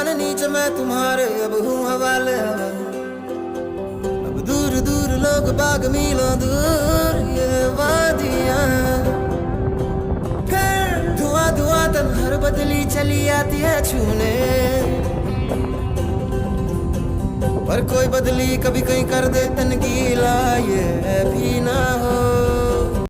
आसमान नीचे मैं तुम्हारे अब हूँ हवाले। अब दूर दूर लोग बाग मीलों दूर ये वादियाँ, धुआं धुआं तन हर बदली चली आती है छूने। पर कोई बदली कभी कहीं कर दे तन गीला, ये भी ना हो।